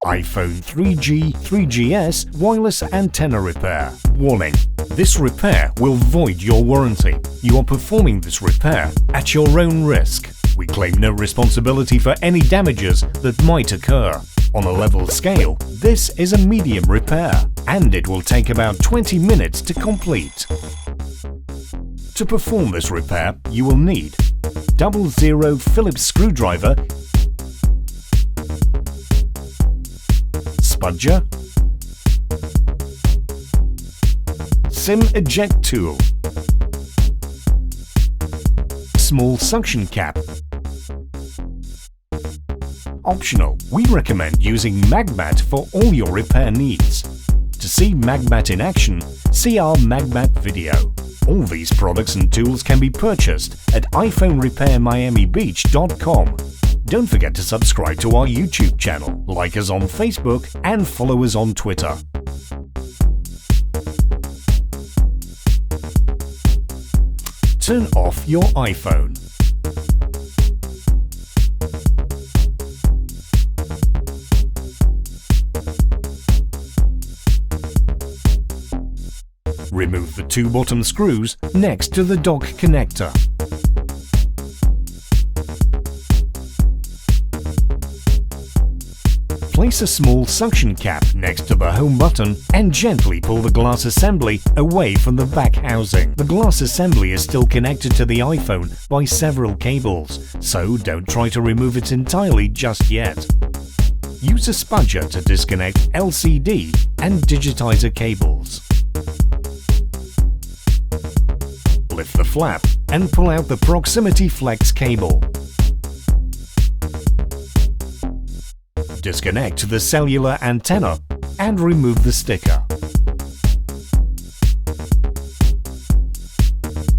iPhone 3G, 3GS wireless antenna repair. Warning: this repair will void your warranty. You are performing this repair at your own risk. We claim no responsibility for any damages that might occur. On a level scale, this is a medium repair, and it will take about 20 minutes to complete. To perform this repair, you will need 00 Phillips Screwdriver, Spudger, SIM Eject Tool, small suction cap. Optional, we recommend using Magmat for all your repair needs. To see Magmat in action, see our Magmat video. All these products and tools can be purchased at iPhoneRepairMiamiBeach.com. Don't forget to subscribe to our YouTube channel, like us on Facebook, and follow us on Twitter. Turn off your iPhone. Remove the two bottom screws next to the dock connector. Place a small suction cap next to the home button and gently pull the glass assembly away from the back housing. The glass assembly is still connected to the iPhone by several cables, so don't try to remove it entirely just yet. Use a spudger to disconnect LCD and digitizer cables. Lift the flap and pull out the proximity flex cable. Disconnect the cellular antenna and remove the sticker.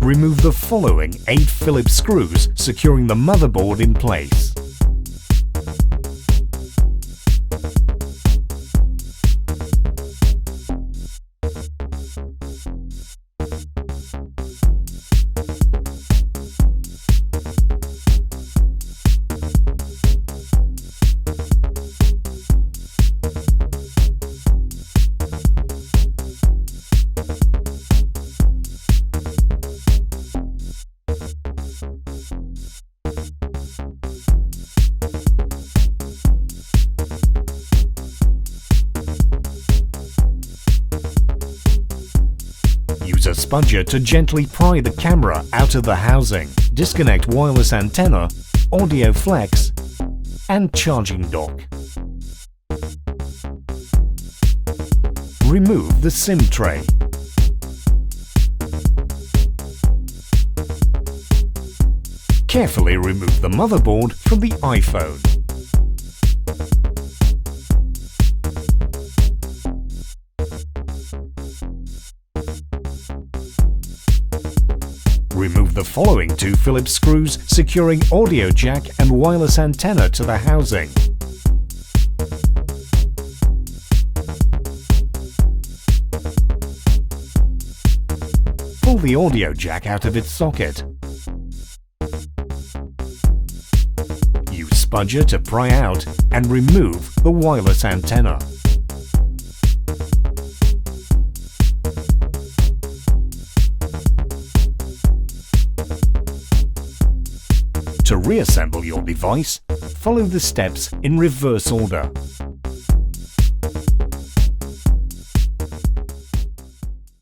Remove the following 8 Phillips screws securing the motherboard in place. Use a spudger to gently pry the camera out of the housing. Disconnect wireless antenna, audio flex, and charging dock. Remove the SIM tray. Carefully remove the motherboard from the iPhone. Remove the following 2 Phillips screws securing audio jack and wireless antenna to the housing. Pull the audio jack out of its socket. Use spudger to pry out and remove the wireless antenna. To reassemble your device, follow the steps in reverse order.